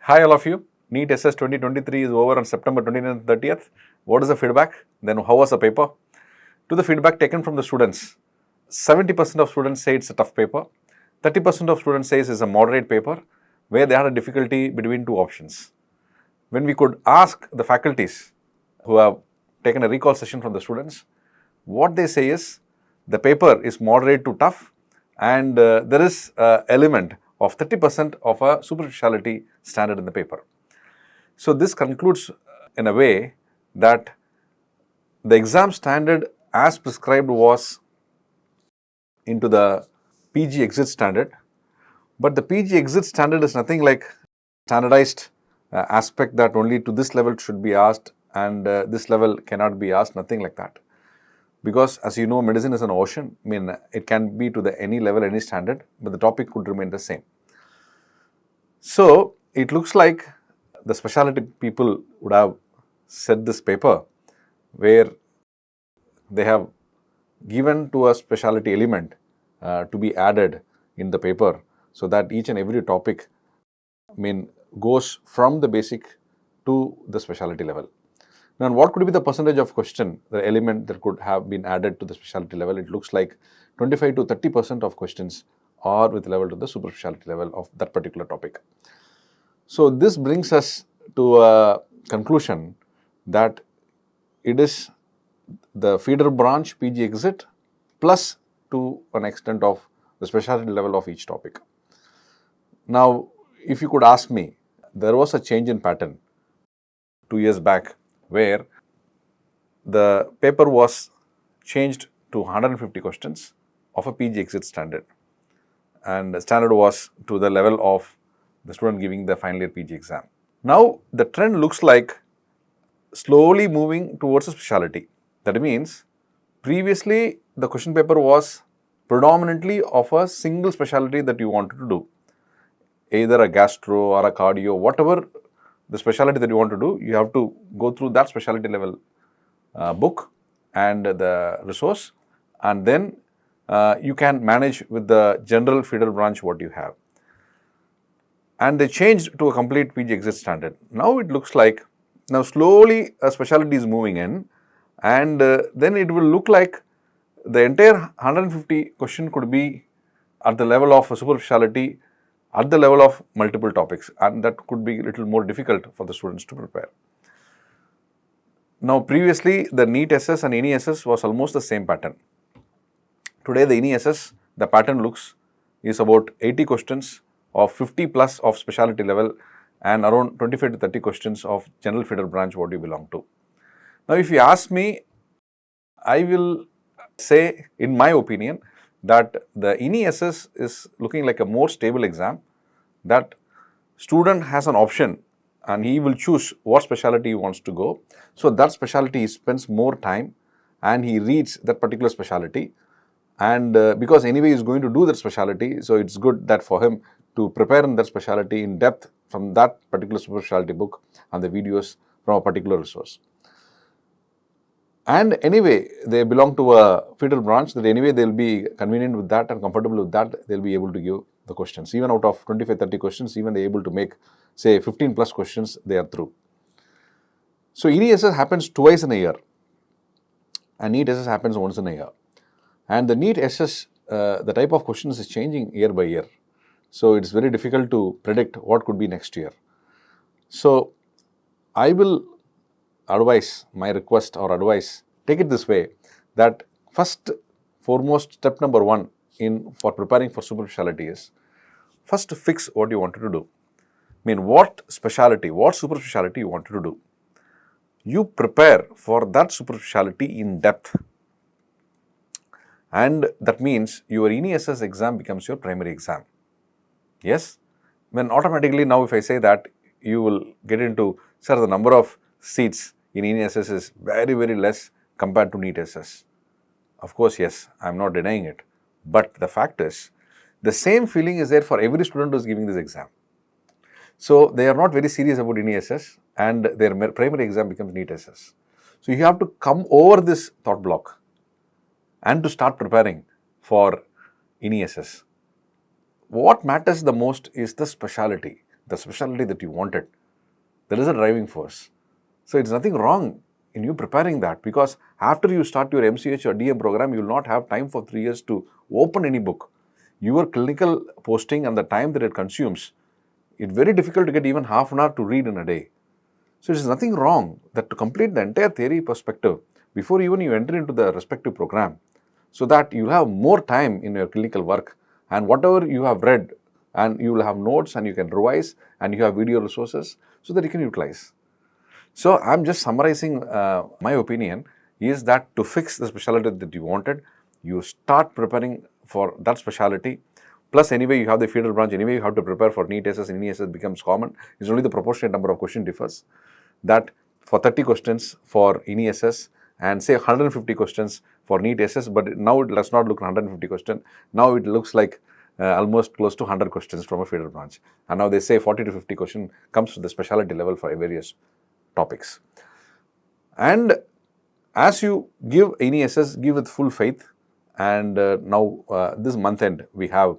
Hi all of you. NEET SS 2023 is over on September 29th and 30th. What is the feedback? Then how was the paper? To the feedback taken from the students, 70% of students say it's a tough paper. 30% of students say it's a moderate paper where they had a difficulty between two options. When we could ask the faculties who have taken a recall session from the students, what they say is the paper is moderate to tough and there is an element of 30% of a superficiality standard in the paper. So this concludes in a way that the exam standard as prescribed was into the PG exit standard, but the PG exit standard is nothing like standardized aspect that only to this level should be asked and this level cannot be asked, nothing like that. Because as you know, medicine is an ocean. I mean, it can be to the any level, any standard, but the topic could remain the same. So it looks like the specialty people would have set this paper where they have given to a specialty element to be added in the paper so that each and every topic goes from the basic to the specialty level. Now, what could be the percentage of question, the element that could have been added to the specialty level? It looks like 25 to 30% of questions are with level to the superficiality level of that particular topic. So this brings us to a conclusion that it is the feeder branch PG exit plus to an extent of the specialty level of each topic. Now, if you could ask me, there was a change in pattern 2 years back where the paper was changed to 150 questions of a PG exit standard, and the standard was to the level of the student giving the final year PG exam. Now, the trend looks like slowly moving towards a specialty. That means, previously the question paper was predominantly of a single specialty that you wanted to do, either a gastro or a cardio, whatever the specialty that you want to do, you have to go through that specialty level book and the resource, and then you can manage with the general feeder branch what you have. And they changed to a complete PG exit standard. Now it looks like, now slowly a specialty is moving in, and then it will look like the entire 150 question could be at the level of a superficiality, at the level of multiple topics, and that could be a little more difficult for the students to prepare. Now, previously the NEET SS and NE SS was almost the same pattern. Today the NE SS, the pattern is about 80 questions of 50 plus of specialty level and around 25 to 30 questions of general feeder branch what you belong to. Now, if you ask me, I will say in my opinion that the NE SS is looking like a more stable exam, that student has an option and he will choose what specialty he wants to go. So that specialty he spends more time and he reads that particular specialty, and because anyway he is going to do that specialty, so it's good that for him to prepare in that specialty in depth from that particular specialty book and the videos from a particular resource. And anyway, they belong to a feeder branch, that anyway they will be convenient with that and comfortable with that, they will be able to give the questions. Even out of 25-30 questions, even they are able to make, say, 15 plus questions, they are through. So NE SS happens twice in a year and NEET SS happens once in a year. And the NEET SS, the type of questions is changing year by year. So it's very difficult to predict what could be next year. So I will advise, my request or advice, take it this way, that first foremost step number one for preparing for superficiality is first fix what you wanted to do. What specialty, what superficiality you wanted to do. You prepare for that superficiality in depth, and that means your NE SS exam becomes your primary exam. Yes, when automatically now if I say that, you will get into, sir, the number of seats in NE SS is very, very less compared to NEET SS. Of course, yes, I am not denying it. But the fact is, the same feeling is there for every student who is giving this exam. So they are not very serious about NE SS and their primary exam becomes NEET SS. So you have to come over this thought block and to start preparing for NE SS. What matters the most is the specialty. the specialty that you wanted. That is a driving force. So it's nothing wrong in you preparing that, because after you start your MCH or DM program, you will not have time for 3 years to open any book. Your clinical posting and the time that it consumes, it's very difficult to get even half an hour to read in a day. So it is nothing wrong that to complete the entire theory perspective before even you enter into the respective program, so that you have more time in your clinical work, and whatever you have read, and you will have notes and you can revise, and you have video resources so that you can utilize. So I'm just summarizing my opinion is that to fix the specialty that you wanted, you start preparing for that specialty. Plus anyway you have the feeder branch, anyway you have to prepare for NEET SS, and NEET SS becomes common. It's only the proportionate number of question differs. That for 30 questions for NEET SS and say 150 questions for NEET SS, but now it does not look 150 questions. Now it looks like almost close to 100 questions from a feeder branch. And now they say 40 to 50 question comes to the specialty level for various topics. And as you give any SS, give with full faith. And now this month end, we have,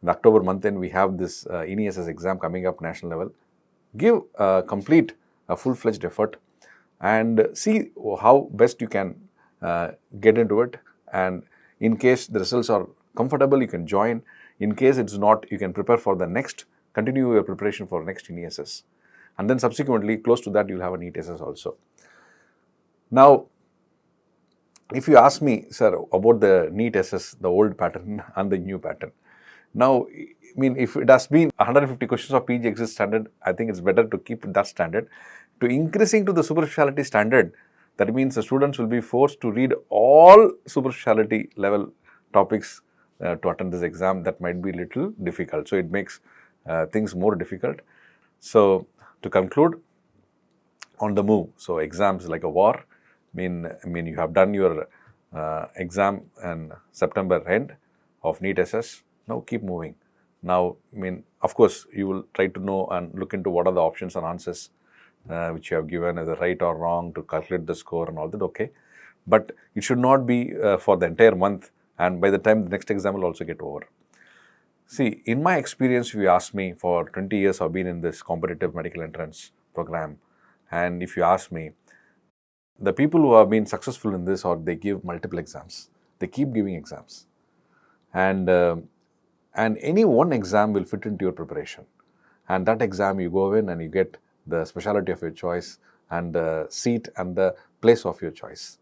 in October month end, we have this NESS exam coming up national level. Give complete a full-fledged effort and see how best you can get into it. And in case the results are comfortable, you can join. In case it's not, you can prepare for the next, continue your preparation for next NESS. And then subsequently, close to that, you'll have a NEET SS also. Now, if you ask me, sir, about the NEET SS, the old pattern and the new pattern. Now, I mean, if it has been 150 questions of PG exit standard, I think it's better to keep that standard. To increasing to the super specialty standard, that means the students will be forced to read all super specialty level topics to attend this exam. That might be a little difficult. So it makes things more difficult. So to conclude, on the move. So exams like a war. I mean, you have done your exam in September end of NEET SS. Now keep moving. Now, I mean, of course, you will try to know and look into what are the options and answers which you have given, either right or wrong, to calculate the score and all that. Okay, but it should not be for the entire month, and by the time the next exam will also get over. See, in my experience, if you ask me, for 20 years I've been in this competitive medical entrance program, and if you ask me, the people who have been successful in this, or they give multiple exams, they keep giving exams, and any one exam will fit into your preparation, and that exam you go in and you get the specialty of your choice and the seat and the place of your choice.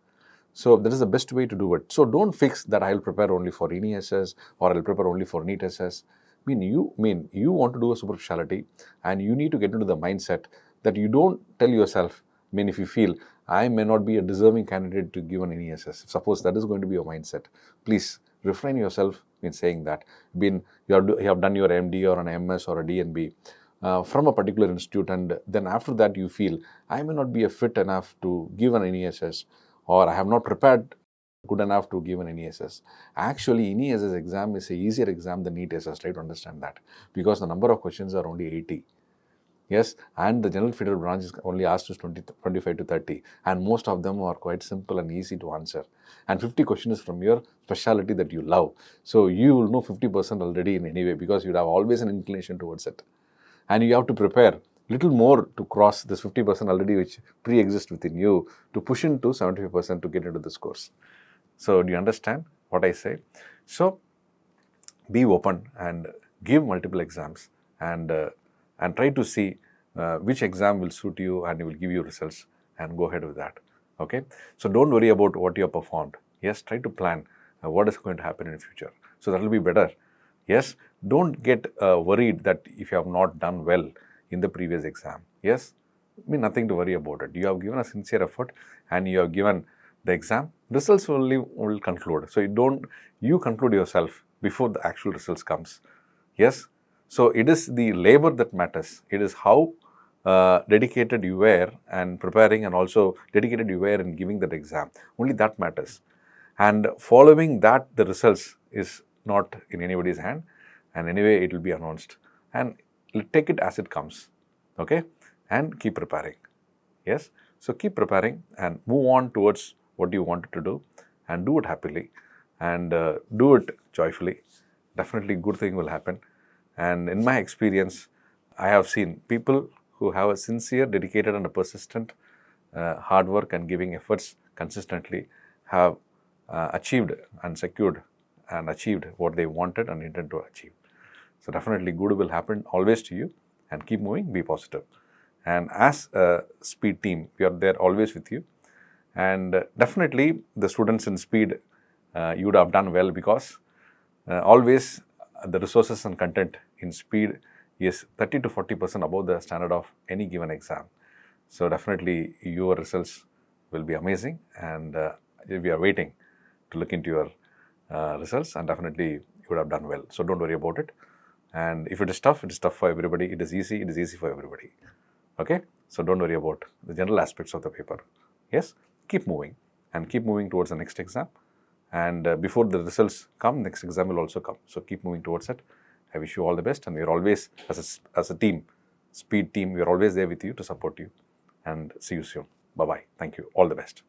So that is the best way to do it. So don't fix that I'll prepare only for NESS or I'll prepare only for NEET SS. You want to do a super specialty, and you need to get into the mindset that you don't tell yourself, if you feel I may not be a deserving candidate to give an NESS, suppose that is going to be your mindset, please refrain yourself in saying that. You have done your MD or an MS or a DNB from a particular institute, and then after that you feel I may not be a fit enough to give an NESS, or I have not prepared good enough to give an NESS. Actually, NESS exam is a easier exam than NEET SS. Try to understand that, because the number of questions are only 80. Yes, and the general feeder branch is only asked is 25 to 30, and most of them are quite simple and easy to answer. And 50 questions is from your specialty that you love. So you will know 50% already in any way, because you have always an inclination towards it. And you have to prepare little more to cross this 50% already which pre-exists within you, to push into 75% to get into this course. So do you understand what I say? So be open and give multiple exams, and try to see which exam will suit you and it will give you results, and go ahead with that. Okay, so don't worry about what you have performed. Yes, try to plan what is going to happen in the future, so that will be better. Yes, don't get worried that if you have not done well in the previous exam. Yes, nothing to worry about it. You have given a sincere effort and you have given the exam. Results will conclude. So you conclude yourself before the actual results comes. Yes, so it is the labor that matters. It is how dedicated you were and preparing, and also dedicated you were in giving that exam. Only that matters. And following that, the results is not in anybody's hand, and anyway it will be announced, and take it as it comes. Okay, and keep preparing. Yes, so keep preparing and move on towards what you wanted to do, and do it happily, and do it joyfully. Definitely good thing will happen. And in my experience, I have seen people who have a sincere, dedicated and a persistent hard work and giving efforts consistently have achieved and secured and achieved what they wanted and intended to achieve. So definitely good will happen always to you, and keep moving, be positive. And as a speed team, we are there always with you. And definitely the students in speed, you would have done well, because always the resources and content in speed is 30 to 40% above the standard of any given exam. So definitely your results will be amazing, and we are waiting to look into your results, and definitely you would have done well. So don't worry about it. And if it is tough for everybody. It is easy for everybody. Okay, so don't worry about the general aspects of the paper. Yes, keep moving and keep moving towards the next exam. And before the results come, next exam will also come. So keep moving towards it. I wish you all the best, and we are always, as a team, speed team, we are always there with you to support you. And see you soon. Bye bye. Thank you. All the best.